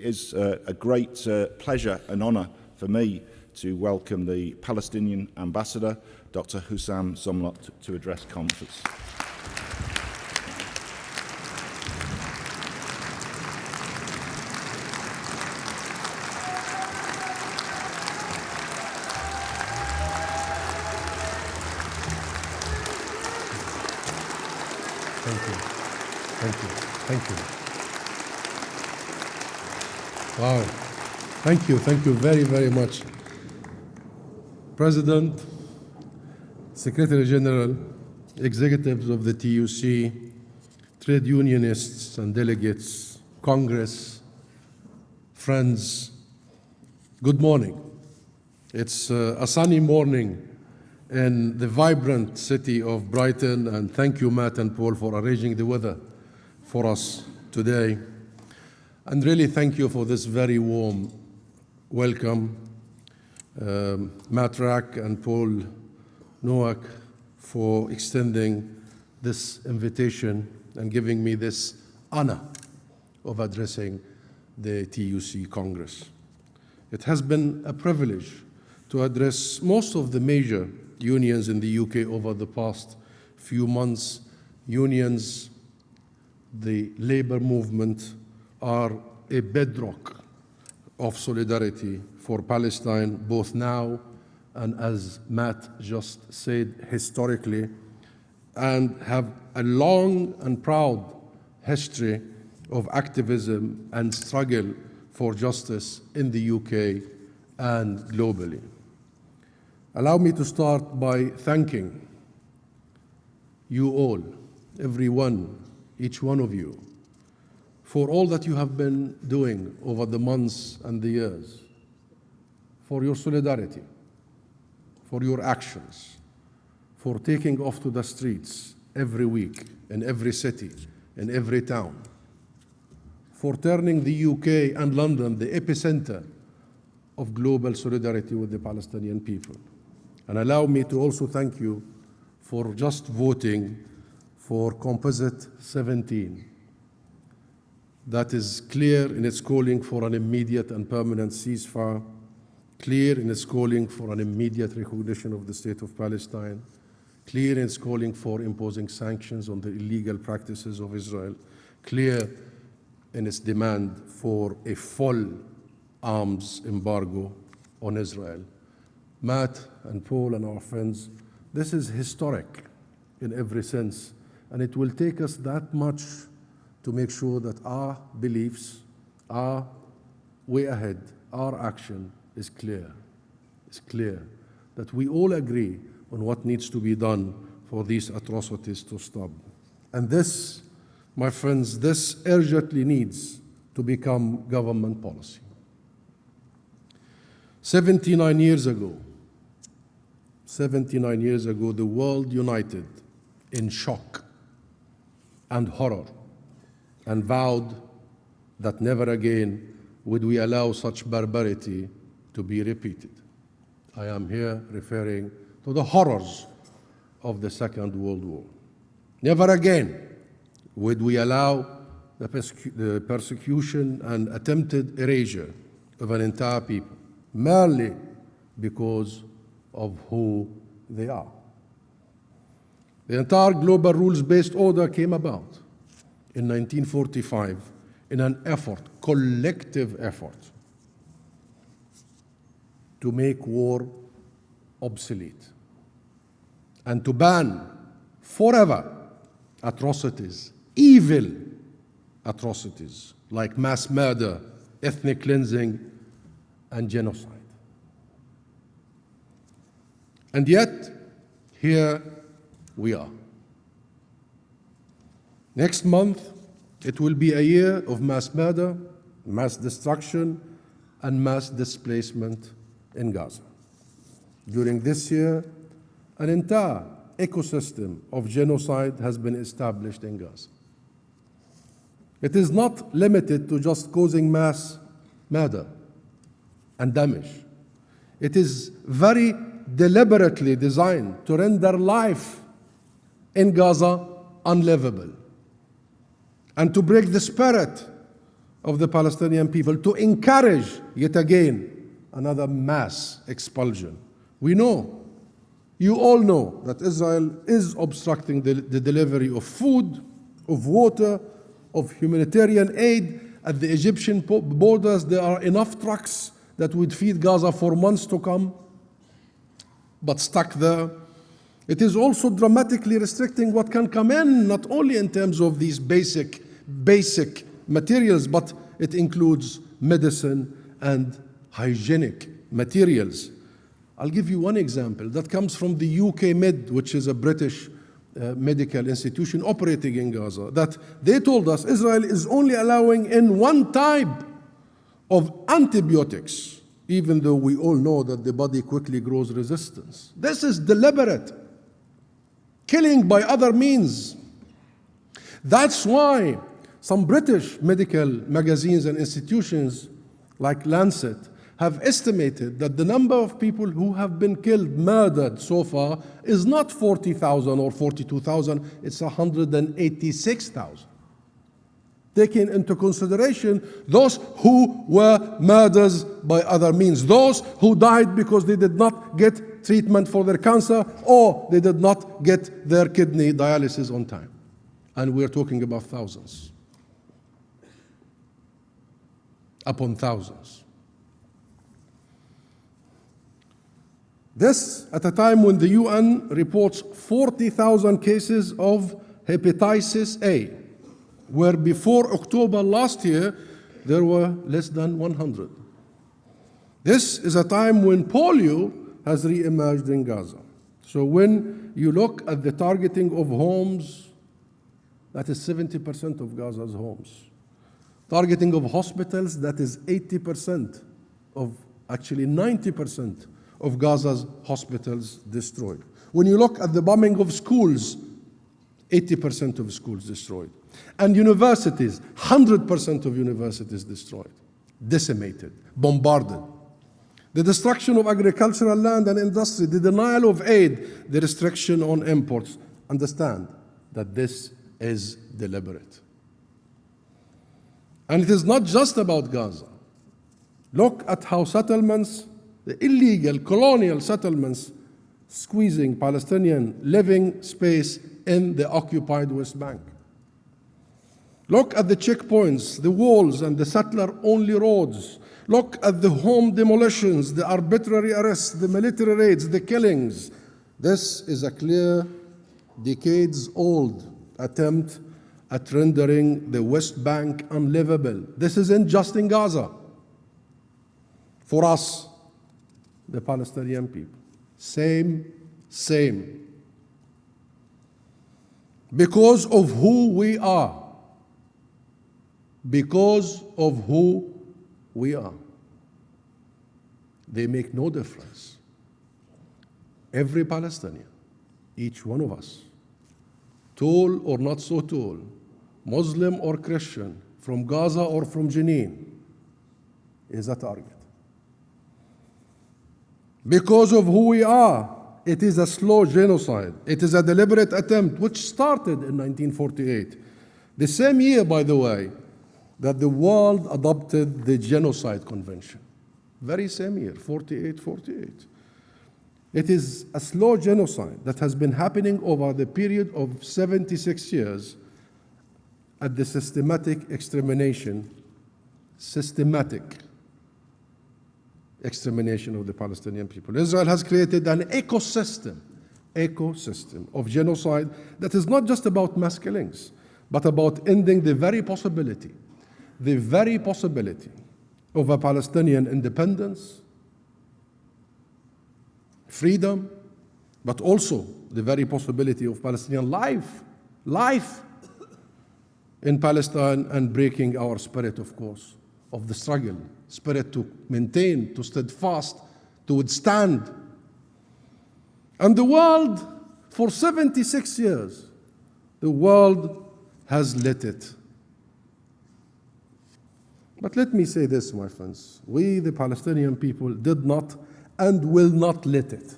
is a great pleasure and honour for me to welcome the Palestinian ambassador, Dr. Husam Zomlot, to address conference. Thank you. Thank you. Thank you. Wow. Thank you. Thank you very, very much. President, Secretary General, executives of the TUC, trade unionists and delegates, Congress, friends, good morning. It's a sunny morning in the vibrant city of Brighton, and thank you, Matt and Paul, for arranging the weather for us today. And really thank you for this very warm welcome. Matt Rack and Paul Nowak for extending this invitation and giving me this honor of addressing the TUC Congress. It has been a privilege to address most of the major unions in the UK over the past few months. Unions, the labor movement, are a bedrock of solidarity for Palestine, both now and, as Matt just said, historically, and have a long and proud history of activism and struggle for justice in the UK and globally. Allow me to start by thanking you all, everyone, each one of you, for all that you have been doing over the months and the years, for your solidarity, for your actions, for taking off to the streets every week in every city, in every town, for turning the UK and London the epicenter of global solidarity with the Palestinian people. And allow me to also thank you for just voting for Composite 17. That is clear in its calling for an immediate and permanent ceasefire, clear in its calling for an immediate recognition of the State of Palestine, clear in its calling for imposing sanctions on the illegal practices of Israel, clear in its demand for a full arms embargo on Israel. Matt and Paul and our friends, this is historic in every sense, and it will take us that much to make sure that our beliefs, our way ahead, our action is clear. It's clear that we all agree on what needs to be done for these atrocities to stop. And this, my friends, this urgently needs to become government policy. 79 years ago, the world united in shock and horror and vowed that never again would we allow such barbarity to be repeated. I am here referring to the horrors of the Second World War. Never again would we allow the persecution and attempted erasure of an entire people merely because of who they are. The entire global rules-based order came about in 1945 in an effort, collective effort, to make war obsolete and to ban forever atrocities, evil atrocities like mass murder, ethnic cleansing, and genocide. And yet, here we are. Next month, it will be a year of mass murder, mass destruction, and mass displacement in Gaza. During this year, an entire ecosystem of genocide has been established in Gaza. It is not limited to just causing mass murder and damage. It is very deliberately designed to render life in Gaza unlivable and to break the spirit of the Palestinian people to encourage, yet again, another mass expulsion. We know, you all know, that Israel is obstructing the delivery of food, of water, of humanitarian aid. At the Egyptian borders, there are enough trucks that would feed Gaza for months to come, but stuck there. It is also dramatically restricting what can come in, not only in terms of these basic materials, but it includes medicine and hygienic materials. I'll give you one example that comes from the UK Med, which is a British medical institution operating in Gaza, that they told us Israel is only allowing in one type of antibiotics, even though we all know that the body quickly grows resistance. This is deliberate, killing by other means. That's why some British medical magazines and institutions like Lancet have estimated that the number of people who have been killed, murdered so far, is not 40,000 or 42,000, it's 186,000. Taking into consideration those who were murders by other means, those who died because they did not get treatment for their cancer or they did not get their kidney dialysis on time. And we're talking about thousands upon thousands. This at a time when the UN reports 40,000 cases of hepatitis A, where before October last year, there were less than 100. This is a time when polio has re-emerged in Gaza. So when you look at the targeting of homes, that is 70% of Gaza's homes. Targeting of hospitals, that is 80% of, actually 90% of Gaza's hospitals destroyed. When you look at the bombing of schools, 80% of schools destroyed. And universities, 100% of universities destroyed, decimated, bombarded. The destruction of agricultural land and industry, the denial of aid, the restriction on imports. Understand that this is deliberate. And it is not just about Gaza. Look at how settlements, the illegal colonial settlements, squeezing Palestinian living space in the occupied West Bank. Look at the checkpoints, the walls, and the settler-only roads. Look at the home demolitions, the arbitrary arrests, the military raids, the killings. This is a clear, decades-old attempt at rendering the West Bank unlivable. This isn't just in Gaza. For us, the Palestinian people, same. Because of who we are. Because of who we are. They make no difference. Every Palestinian, each one of us, tall or not so tall, Muslim or Christian, from Gaza or from Jenin, is a target. Because of who we are, it is a slow genocide. It is a deliberate attempt which started in 1948. The same year, by the way, that the world adopted the Genocide Convention. Very same year, 48. It is a slow genocide that has been happening over the period of 76 years at the systematic extermination of the Palestinian people. Israel has created an ecosystem of genocide that is not just about mass killings, but about ending the very possibility of a Palestinian independence, freedom, but also the very possibility of Palestinian life in Palestine, and breaking our spirit, of course, of the struggle, spirit to maintain, to steadfast, to withstand. And the world, for 76 years, the world has let it. But let me say this, my friends. We, the Palestinian people, did not and will not let it.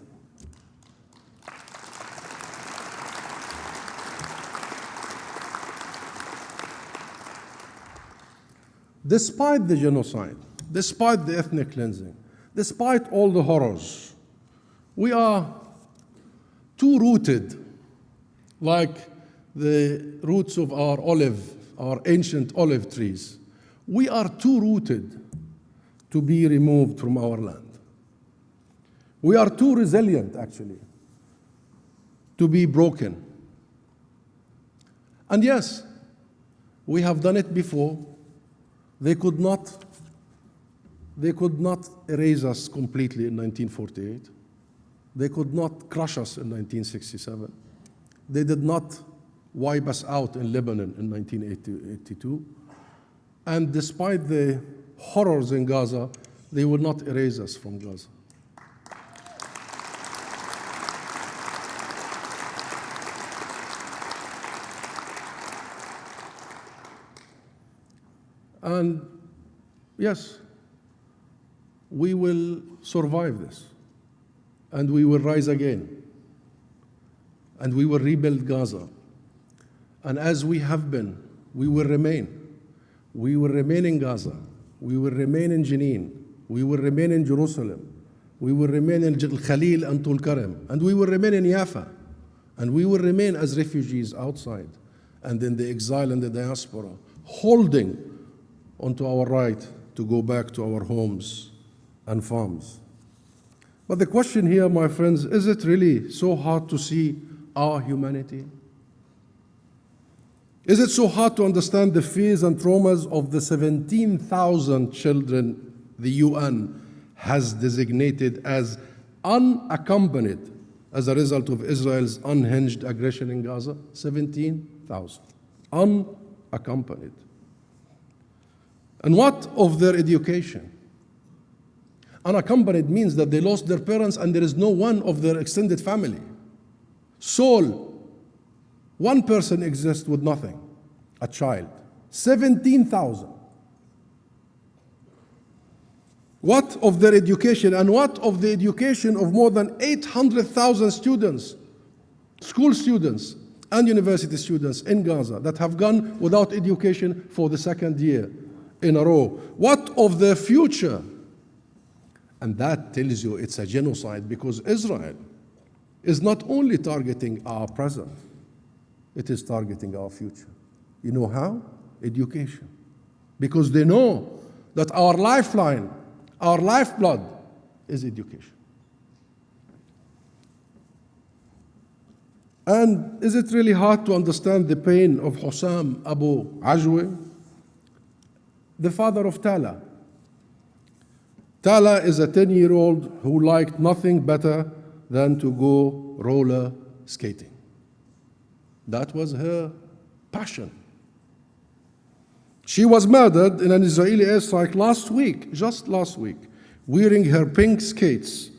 despite the genocide, despite the ethnic cleansing, despite all the horrors, we are too rooted, like the roots of our ancient olive trees. We are too rooted to be removed from our land. We are too resilient, actually, to be broken. And yes, we have done it before. They could not erase us completely in 1948. They could not crush us in 1967. They did not wipe us out in Lebanon in 1982. And despite the horrors in Gaza, they will not erase us from Gaza. And yes, we will survive this, and we will rise again, and we will rebuild Gaza. And as we have been, we will remain. We will remain in Gaza. We will remain in Jenin. We will remain in Jerusalem. We will remain in Khalil and Tulkarem. And we will remain in Jaffa. And we will remain as refugees outside and in the exile and the diaspora, holding onto our right to go back to our homes and farms. But the question here, my friends, is it really so hard to see our humanity? Is it so hard to understand the fears and traumas of the 17,000 children the UN has designated as unaccompanied as a result of Israel's unhinged aggression in Gaza? 17,000 unaccompanied. And what of their education? Unaccompanied means that they lost their parents and there is no one of their extended family. Sole, one person exists with nothing, a child. 17,000. What of their education, and what of the education of more than 800,000 students, school students and university students in Gaza that have gone without education for the second year in a row? What of their future? And that tells you it's a genocide, because Israel is not only targeting our present, it is targeting our future. You know how? Education. Because they know that our lifeline, our lifeblood is education. And is it really hard to understand the pain of Husam Abu Ajwe, the father of Tala? Tala is a 10-year-old who liked nothing better than to go roller skating. That was her passion. She was murdered in an Israeli airstrike last week, just last week, wearing her pink skates.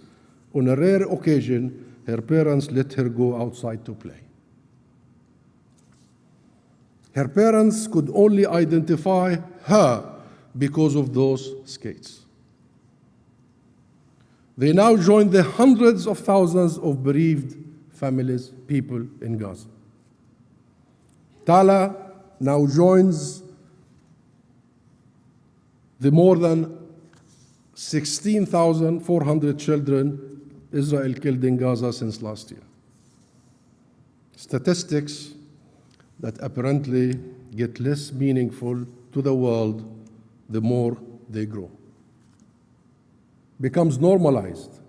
On a rare occasion, her parents let her go outside to play. Her parents could only identify her because of those skates. They now join the hundreds of thousands of bereaved families, people in Gaza. Tala now joins the more than 16,400 children Israel killed in Gaza since last year. Statistics that apparently get less meaningful to the world the more they grow. Becomes normalized.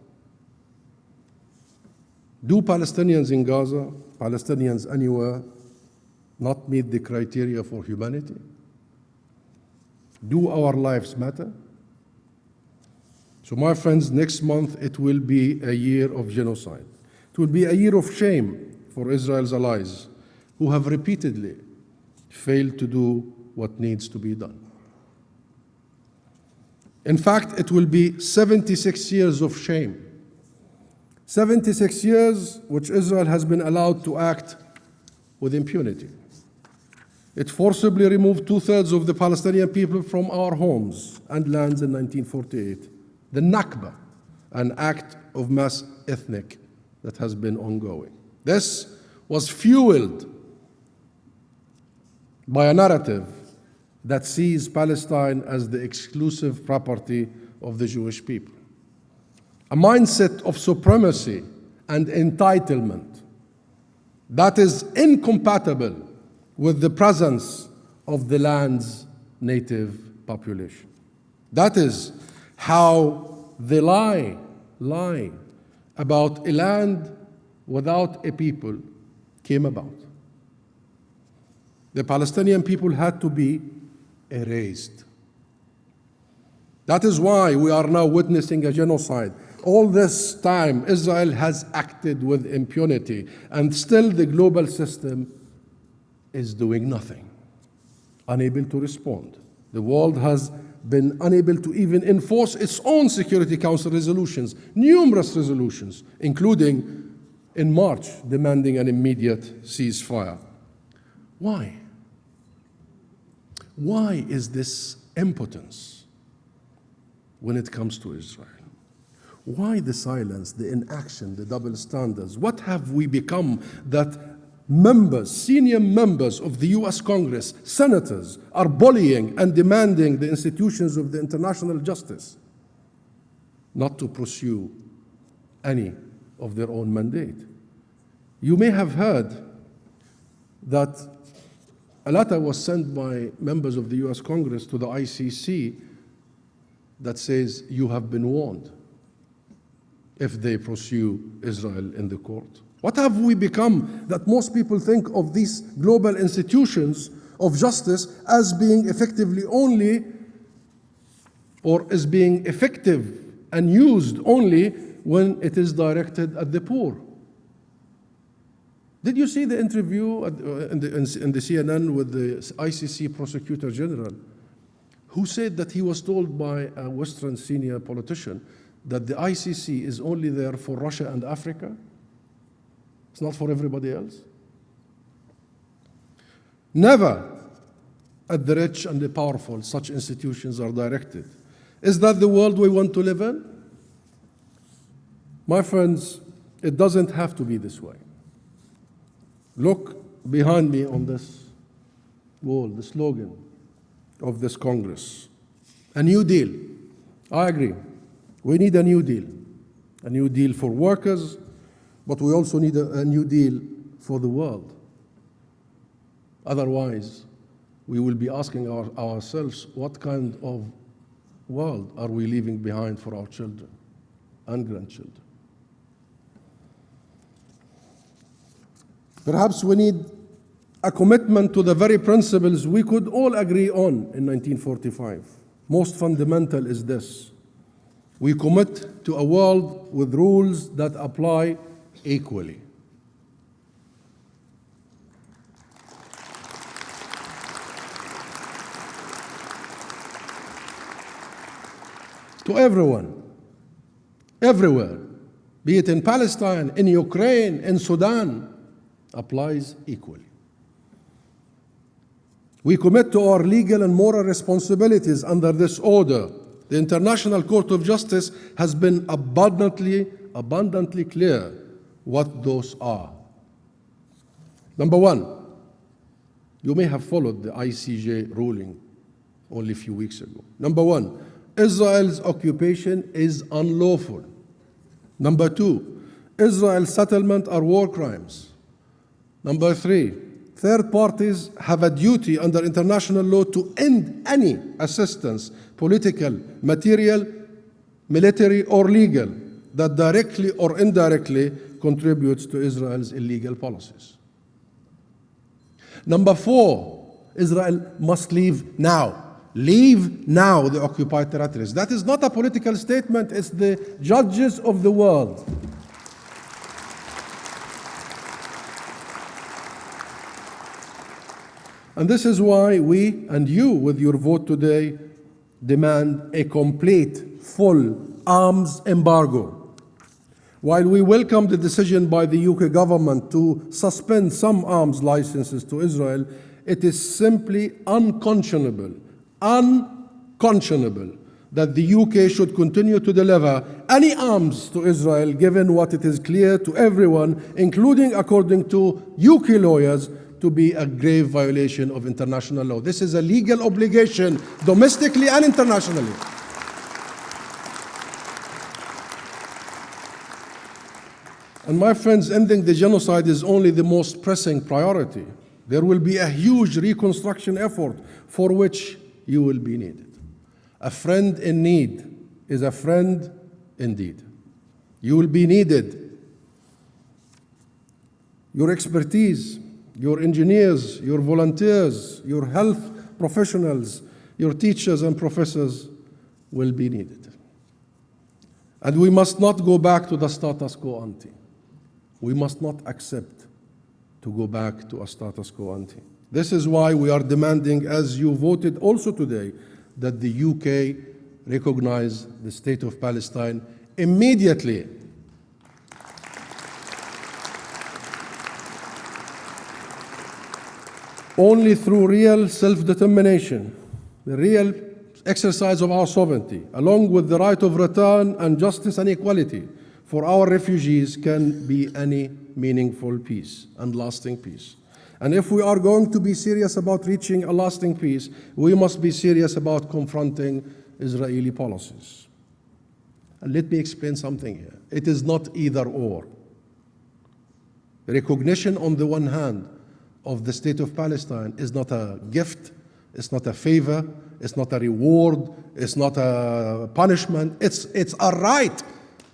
Do Palestinians in Gaza, Palestinians anywhere, not meet the criteria for humanity? Do our lives matter? So my friends, next month it will be a year of genocide. It will be a year of shame for Israel's allies, who have repeatedly failed to do what needs to be done. In fact, it will be 76 years of shame. 76 years which Israel has been allowed to act with impunity. It forcibly removed 2/3 of the Palestinian people from our homes and lands in 1948. The Nakba, an act of mass ethnic that has been ongoing. This was fueled by a narrative that sees Palestine as the exclusive property of the Jewish people. A mindset of supremacy and entitlement that is incompatible with the presence of the land's native population. That is how the lie about a land without a people came about. The Palestinian people had to be erased. That is why we are now witnessing a genocide. All this time, Israel has acted with impunity, and still the global system is doing nothing, unable to respond. The world has been unable to even enforce its own Security Council resolutions, numerous resolutions, including in March, demanding an immediate ceasefire. Why? Why is this impotence when it comes to Israel? Why the silence, the inaction, the double standards? What have we become that members, senior members of the US Congress, senators, are bullying and demanding the institutions of the international justice not to pursue any of their own mandate? You may have heard that a letter was sent by members of the US Congress to the ICC that says you have been warned if they pursue Israel in the court. What have we become that most people think of these global institutions of justice as being effectively only, or as being effective and used only when it is directed at the poor? Did you see the interview in the CNN with the ICC Prosecutor General, who said that he was told by a Western senior politician that the ICC is only there for Russia and Africa? It's not for everybody else? Never at the rich and the powerful such institutions are directed. Is that the world we want to live in? My friends, it doesn't have to be this way. Look behind me on this wall, the slogan of this Congress. A new deal. I agree. We need a new deal for workers, but we also need a new deal for the world. Otherwise, we will be asking ourselves, what kind of world are we leaving behind for our children and grandchildren? Perhaps we need a commitment to the very principles we could all agree on in 1945. Most fundamental is this: we commit to a world with rules that apply equally. To everyone, everywhere, be it in Palestine, in Ukraine, in Sudan, applies equally. We commit to our legal and moral responsibilities under this order. The International Court of Justice has been abundantly clear what those are. Number one, you may have followed the ICJ ruling only a few weeks ago. Number one, Israel's occupation is unlawful. Number two, Israel's settlement are war crimes. Number three, third parties have a duty under international law to end any assistance, political, material, military, or legal, that directly or indirectly contributes to Israel's illegal policies. Number four, Israel must leave now. Leave now the occupied territories. That is not a political statement, it's the judges of the world. And this is why we and you, with your vote today, demand a complete, full arms embargo. While we welcome the decision by the UK government to suspend some arms licenses to Israel, it is simply unconscionable that the UK should continue to deliver any arms to Israel, given what it is clear to everyone, including according to UK lawyers, to be a grave violation of international law. This is a legal obligation, domestically and internationally. And my friends, ending the genocide is only the most pressing priority. There will be a huge reconstruction effort for which you will be needed. A friend in need is a friend indeed. You will be needed. Your expertise, your engineers, your volunteers, your health professionals, your teachers and professors will be needed. And we must not go back to the status quo ante. We must not accept to go back to a status quo ante. This is why we are demanding, as you voted also today, that the UK recognize the state of Palestine immediately. Only through real self-determination, the real exercise of our sovereignty, along with the right of return and justice and equality for our refugees, can be any meaningful peace and lasting peace. And if we are going to be serious about reaching a lasting peace, we must be serious about confronting Israeli policies. And let me explain something here. It is not either or. Recognition on the one hand of the state of Palestine is not a gift, it's not a favor, it's not a reward, it's not a punishment, it's a right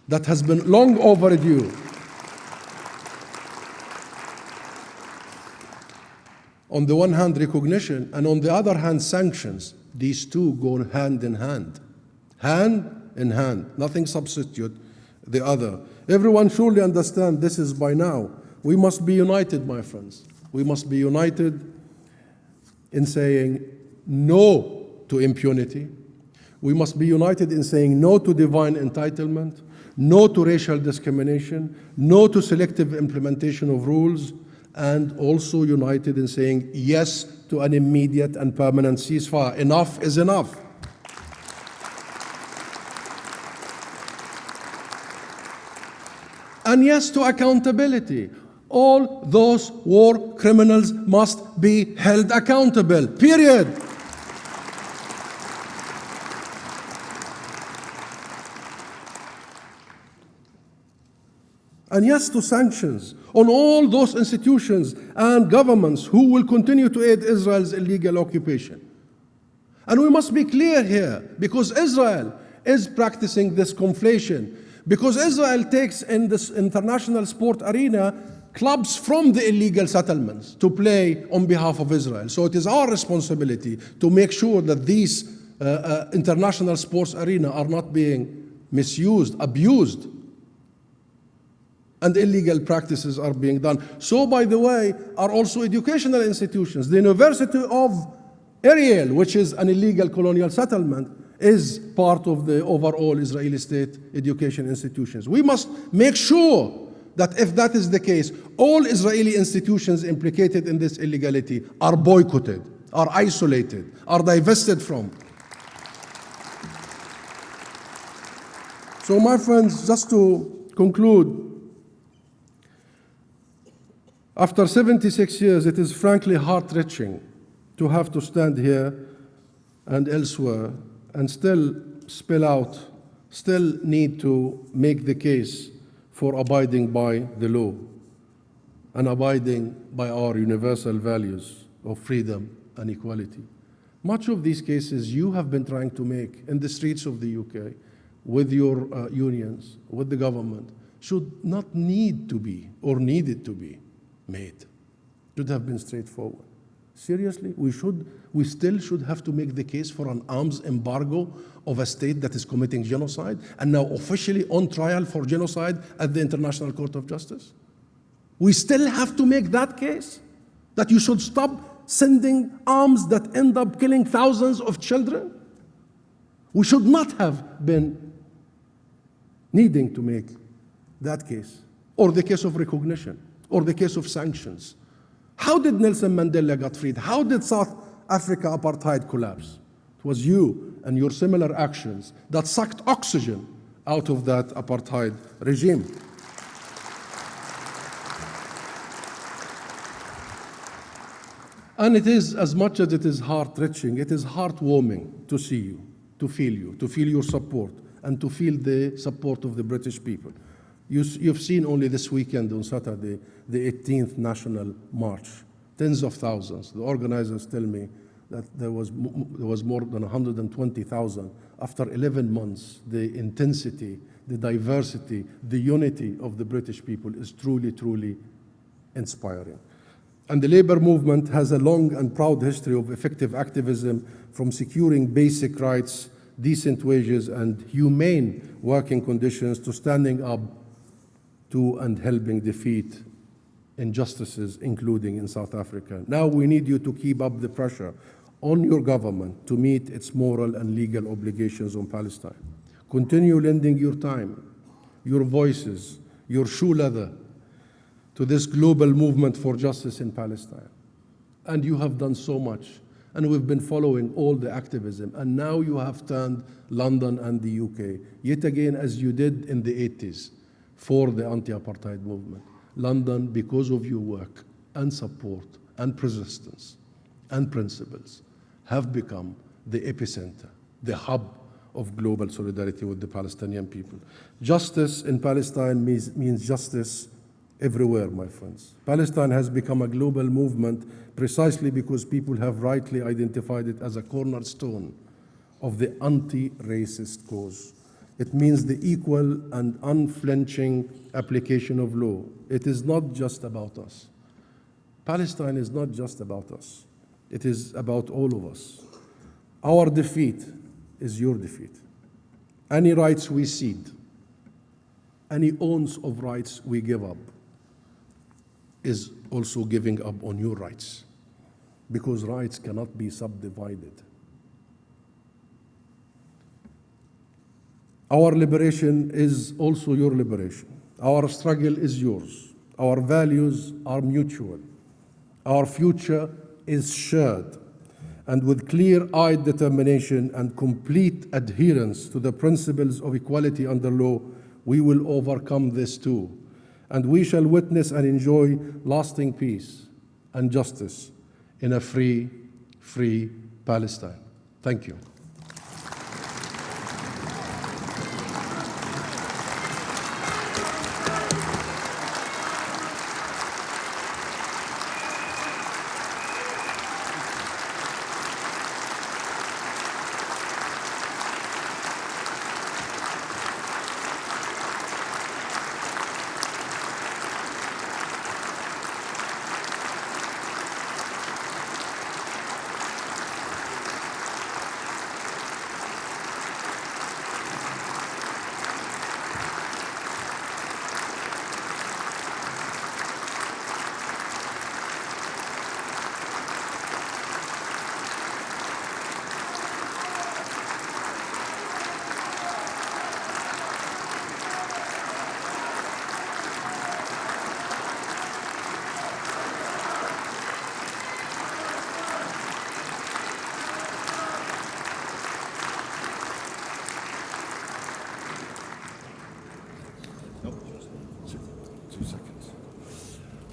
that has been long overdue. On the one hand, recognition, and on the other hand, sanctions. These two go hand in hand. Hand in hand. Nothing substitute the other. Everyone surely understands this is by now. We must be united, my friends. We must be united in saying no to impunity. We must be united in saying no to divine entitlement, no to racial discrimination, no to selective implementation of rules, and also united in saying yes to an immediate and permanent ceasefire. Enough is enough. And yes to accountability. All those war criminals must be held accountable, period. And yes to sanctions on all those institutions and governments who will continue to aid Israel's illegal occupation. And we must be clear here, because Israel is practicing this conflation, because Israel takes in this international sport arena clubs from the illegal settlements to play on behalf of Israel. So it is our responsibility to make sure that these international sports arena are not being misused, abused, and illegal practices are being done. So, by the way, are also educational institutions. The University of Ariel, which is an illegal colonial settlement, is part of the overall Israeli state education institutions. We must make sure that if that is the case, all Israeli institutions implicated in this illegality are boycotted, are isolated, are divested from. So, my friends, just to conclude, after 76 years, it is frankly heart-wrenching to have to stand here and elsewhere and still spell out, still need to make the case for abiding by the law and abiding by our universal values of freedom and equality. Much of these cases you have been trying to make in the streets of the UK with your unions, with the government, should not need to be or needed to be made. Should have been straightforward. Seriously, we still should have to make the case for an arms embargo of a state that is committing genocide and now officially on trial for genocide at the International Court of Justice? We still have to make that case, that you should stop sending arms that end up killing thousands of children? We should not have been needing to make that case, or the case of recognition, or the case of sanctions. How did Nelson Mandela get freed? How did South Africa apartheid collapse? It was you and your similar actions that sucked oxygen out of that apartheid regime. And it is, as much as it is heart-wrenching, it is heartwarming to see you, to feel your support, and to feel the support of the British people. You've seen only this weekend on Saturday, the 18th National March, tens of thousands. The organizers tell me that there was more than 120,000. After 11 months, the intensity, the diversity, the unity of the British people is truly, truly inspiring. And the labor movement has a long and proud history of effective activism, from securing basic rights, decent wages, and humane working conditions, to standing up to and helping defeat injustices, including in South Africa. Now we need you to keep up the pressure on your government to meet its moral and legal obligations on Palestine. Continue lending your time, your voices, your shoe leather to this global movement for justice in Palestine. And you have done so much, and we've been following all the activism, and now you have turned London and the UK, yet again, as you did in the 80s, for the anti-apartheid movement. London, because of your work and support and persistence and principles, have become the epicenter, the hub of global solidarity with the Palestinian people. Justice in Palestine means justice everywhere, my friends. Palestine has become a global movement precisely because people have rightly identified it as a cornerstone of the anti-racist cause. It means the equal and unflinching application of law. It is not just about us. Palestine is not just about us. It is about all of us. Our defeat is your defeat. Any rights we cede, any ounce of rights we give up, is also giving up on your rights, because rights cannot be subdivided. Our liberation is also your liberation. Our struggle is yours. Our values are mutual. Our future is shared. And with clear-eyed determination and complete adherence to the principles of equality under law, we will overcome this too. And we shall witness and enjoy lasting peace and justice in a free Palestine. Thank you.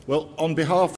Well, on behalf